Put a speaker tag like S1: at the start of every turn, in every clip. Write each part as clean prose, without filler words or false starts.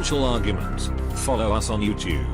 S1: Financial Argument. Follow us on YouTube.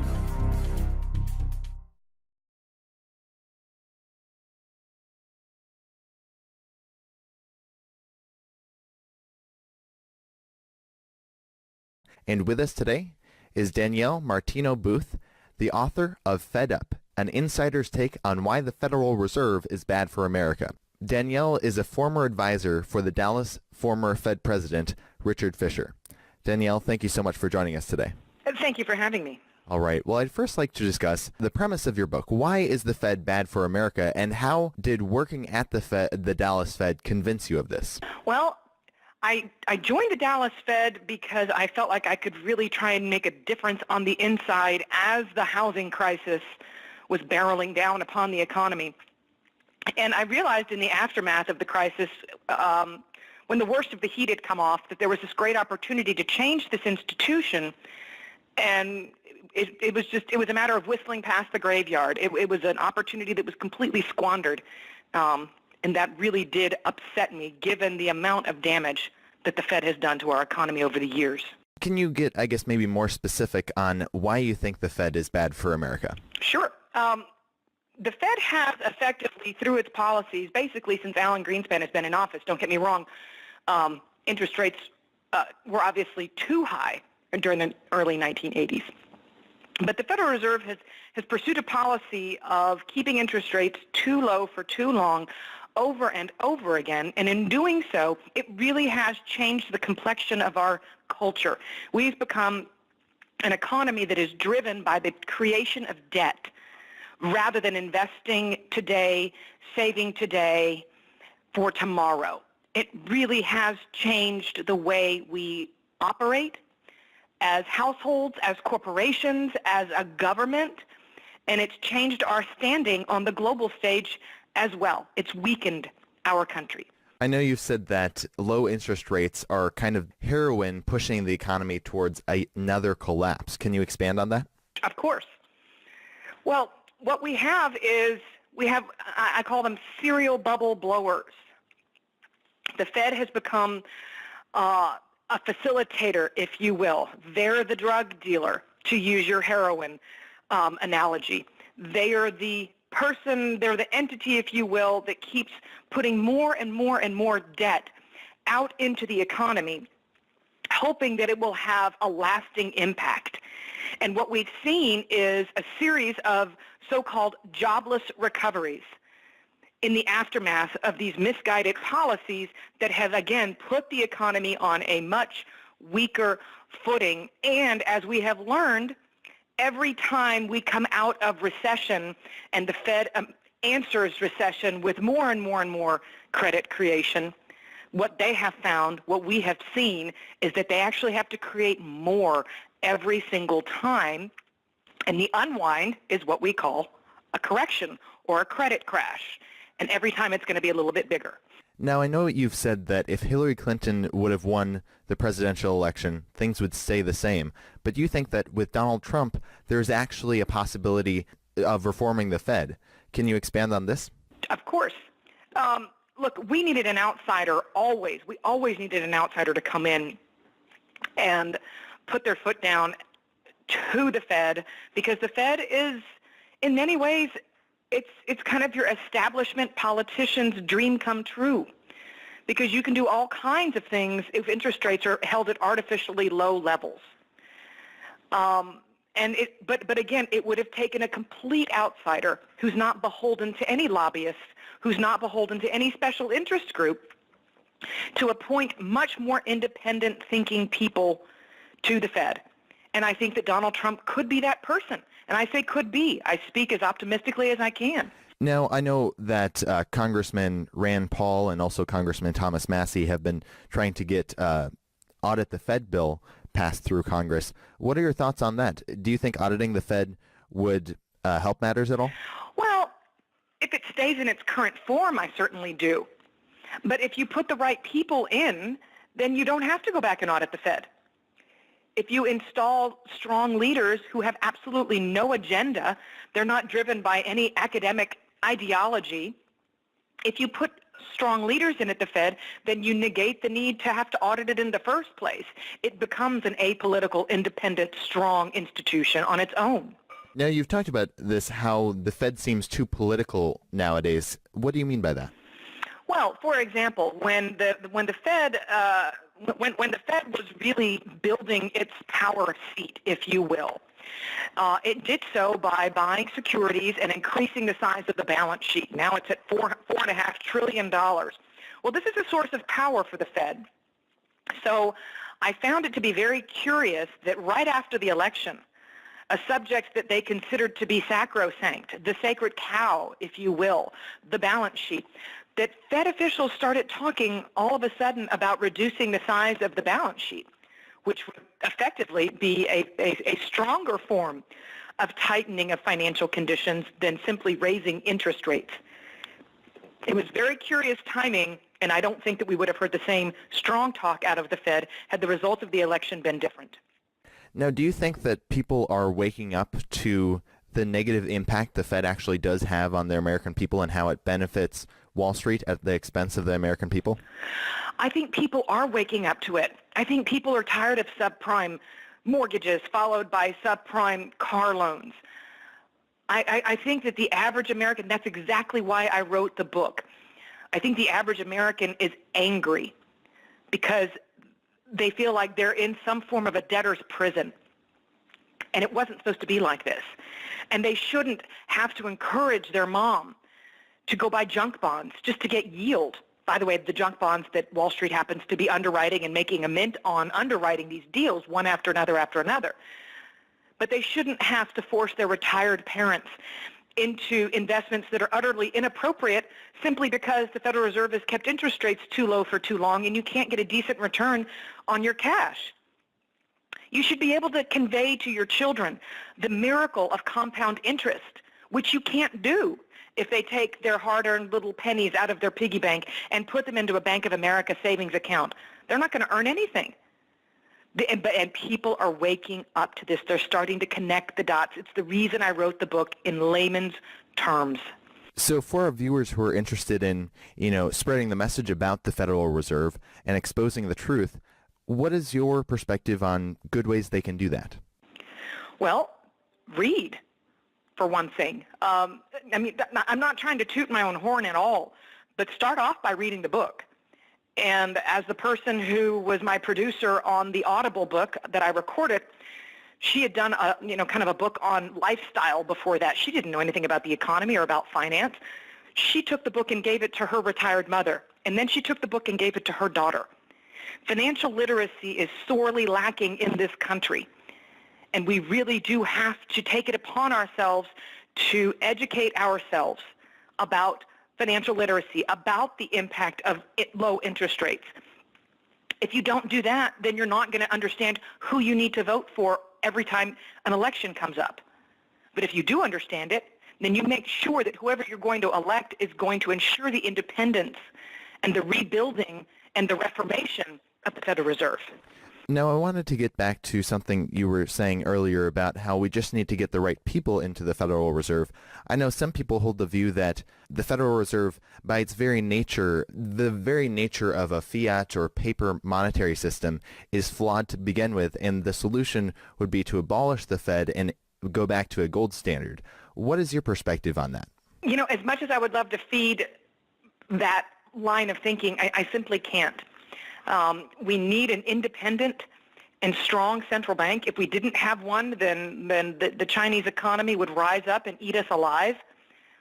S2: And with us today is Danielle Martino Booth, the author of Fed Up, an insider's take on why the Federal Reserve is bad for America. Danielle is a former advisor for the Dallas former Fed President, Richard Fisher. Danielle, thank you so much for joining us today.
S3: Thank you for having me.
S2: All right. Well, I'd first like to discuss the premise of your book. Why is the Fed bad for America, and how did working at the Dallas Fed convince you of this?
S3: Well, I joined the Dallas Fed because I felt like I could really try and make a difference on the inside as the housing crisis was barreling down upon the economy. And I realized in the aftermath of the crisis, when the worst of the heat had come off, that there was this great opportunity to change this institution. And it was a matter of whistling past the graveyard. It was an opportunity that was completely squandered. And that really did upset me, given the amount of damage that the Fed has done to our economy over the years.
S2: Can you get, I guess, maybe more specific on why you think the Fed is bad for America?
S3: Sure. The Fed has effectively, through its policies, basically since Alan Greenspan has been in office, don't get me wrong, interest rates were obviously too high during the early 1980s. But the Federal Reserve has pursued a policy of keeping interest rates too low for too long, over and over again, and in doing so, it really has changed the complexion of our culture. We've become an economy that is driven by the creation of debt rather than investing today, saving today for tomorrow. It really has changed the way we operate as households, as corporations, as a government, and it's changed our standing on the global stage as well. It's weakened our country.
S2: I know you've said that low interest rates are kind of heroin pushing the economy towards another collapse. Can you expand on that?
S3: Of course. Well, what we have is, I call them serial bubble blowers. The Fed has become a facilitator, if you will. They're the drug dealer, to use your heroin analogy. They are the person, they're the entity, if you will, that keeps putting more and more and more debt out into the economy, hoping that it will have a lasting impact. And what we've seen is a series of so-called jobless recoveries in the aftermath of these misguided policies that have, again, put the economy on a much weaker footing. And as we have learned, every time we come out of recession and the Fed answers recession with more and more and more credit creation, what they have found, what we have seen, is that they actually have to create more every single time. And the unwind is what we call a correction or a credit crash. And every time it's going to be a little bit bigger.
S2: Now, I know you've said that if Hillary Clinton would have won the presidential election, things would stay the same. But you think that with Donald Trump, there's actually a possibility of reforming the Fed. Can you expand on this?
S3: Of course. Look, we needed an outsider always. We always needed an outsider to come in and put their foot down to the Fed, because the Fed is, in many ways, it's kind of your establishment politician's dream come true, because you can do all kinds of things if interest rates are held at artificially low levels. But again, it would have taken a complete outsider who's not beholden to any lobbyists, who's not beholden to any special interest group, to appoint much more independent thinking people to the Fed. And I think that Donald Trump could be that person. And I say could be. I speak as optimistically as I can.
S2: Now, I know that Congressman Rand Paul and also Congressman Thomas Massie have been trying to get Audit the Fed bill passed through Congress. What are your thoughts on that? Do you think auditing the Fed would help matters at all?
S3: Well, if it stays in its current form, I certainly do. But if you put the right people in, then you don't have to go back and audit the Fed. If you install strong leaders who have absolutely no agenda, they're not driven by any academic ideology, if you put strong leaders in at the Fed, then you negate the need to have to audit it in the first place. It becomes an apolitical, independent, strong institution on its own.
S2: Now, you've talked about this, how the Fed seems too political nowadays. What do you mean by that?
S3: Well, for example, when the Fed was really building its power seat, if you will, it did so by buying securities and increasing the size of the balance sheet. Now it's at $4.5 trillion. Well, this is a source of power for the Fed. So I found it to be very curious that right after the election, a subject that they considered to be sacrosanct, the sacred cow, if you will, the balance sheet, that Fed officials started talking all of a sudden about reducing the size of the balance sheet, which would effectively be a stronger form of tightening of financial conditions than simply raising interest rates. It was very curious timing, and I don't think that we would have heard the same strong talk out of the Fed had the result of the election been different.
S2: Now, do you think that people are waking up to the negative impact the Fed actually does have on the American people and how it benefits Wall Street at the expense of the American people?
S3: I think people are waking up to it. I think people are tired of subprime mortgages followed by subprime car loans. I think that the average American, that's exactly why I wrote the book. I think the average American is angry because they feel like they're in some form of a debtor's prison. And it wasn't supposed to be like this. And they shouldn't have to encourage their mom to go buy junk bonds just to get yield. By the way, the junk bonds that Wall Street happens to be underwriting and making a mint on underwriting these deals one after another after another. But they shouldn't have to force their retired parents into investments that are utterly inappropriate simply because the Federal Reserve has kept interest rates too low for too long and you can't get a decent return on your cash. You should be able to convey to your children the miracle of compound interest, which you can't do if they take their hard-earned little pennies out of their piggy bank and put them into a Bank of America savings account. They're not going to earn anything. And people are waking up to this. They're starting to connect the dots. It's the reason I wrote the book in layman's terms.
S2: So for our viewers who are interested in, spreading the message about the Federal Reserve and exposing the truth, what is your perspective on good ways they can do that?
S3: Well, read, for one thing. I'm not trying to toot my own horn at all, but start off by reading the book. And as the person who was my producer on the Audible book that I recorded, she had done kind of a book on lifestyle before that. She didn't know anything about the economy or about finance. She took the book and gave it to her retired mother, and then she took the book and gave it to her daughter. Financial literacy is sorely lacking in this country, and we really do have to take it upon ourselves to educate ourselves about financial literacy, about the impact of low interest rates. If you don't do that, then you're not going to understand who you need to vote for every time an election comes up. But if you do understand it, then you make sure that whoever you're going to elect is going to ensure the independence and the rebuilding and the reformation of the Federal Reserve.
S2: Now, I wanted to get back to something you were saying earlier about how we just need to get the right people into the Federal Reserve. I know some people hold the view that the Federal Reserve, by its very nature, the very nature of a fiat or paper monetary system is flawed to begin with, and the solution would be to abolish the Fed and go back to a gold standard. What is your perspective on that?
S3: As much as I would love to feed that line of thinking, I simply can't. We need an independent and strong central bank. If we didn't have one, then the Chinese economy would rise up and eat us alive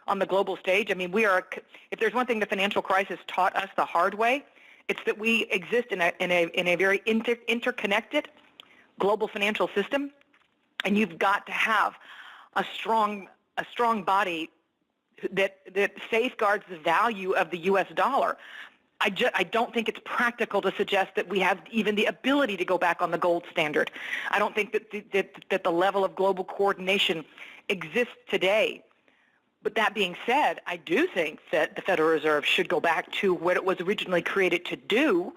S3: on the global stage. If there's one thing the financial crisis taught us the hard way, it's that we exist in a very interconnected global financial system, and you've got to have a strong body that safeguards the value of the U.S. dollar. I don't think it's practical to suggest that we have even the ability to go back on the gold standard. I don't think that the level of global coordination exists today. But that being said, I do think that the Federal Reserve should go back to what it was originally created to do,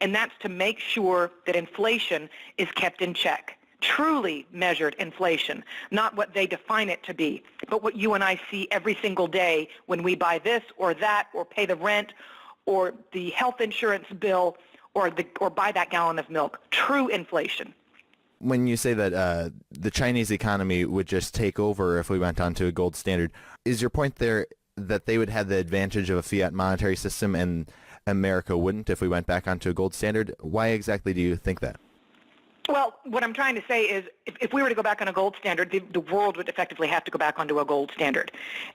S3: and that's to make sure that inflation is kept in check, truly measured inflation, not what they define it to be, but what you and I see every single day when we buy this or that or pay the rent or the health insurance bill or buy that gallon of milk. True inflation.
S2: When you say that the Chinese economy would just take over if we went onto a gold standard, is your point there that they would have the advantage of a fiat monetary system and America wouldn't if we went back onto a gold standard? Why exactly do you think that?
S3: Well, what I'm trying to say is if we were to go back on a gold standard, the world would effectively have to go back onto a gold standard.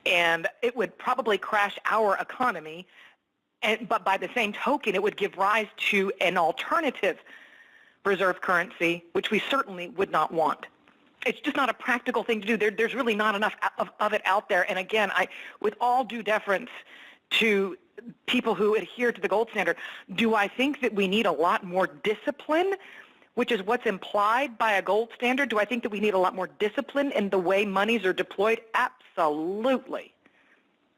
S3: And it would probably crash our economy, but by the same token, it would give rise to an alternative reserve currency, which we certainly would not want. It's just not a practical thing to do. There's really not enough of it out there. And again, with all due deference to people who adhere to the gold standard, do I think that we need a lot more discipline, which is what's implied by a gold standard? Do I think that we need a lot more discipline in the way monies are deployed? Absolutely.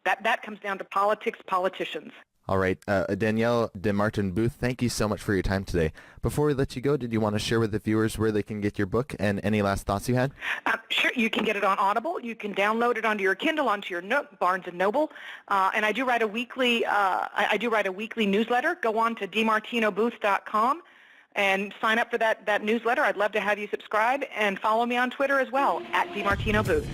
S3: That comes down to politics, politicians.
S2: All right. Danielle Dimartino Booth, thank you so much for your time today. Before we let you go, did you want to share with the viewers where they can get your book and any last thoughts you had?
S3: Sure. You can get it on Audible. You can download it onto your Kindle, onto your Barnes & Noble. And I do write a weekly newsletter. Go on to dimartinobooth.com and sign up for that newsletter. I'd love to have you subscribe and follow me on Twitter as well, @DimartinoBooth.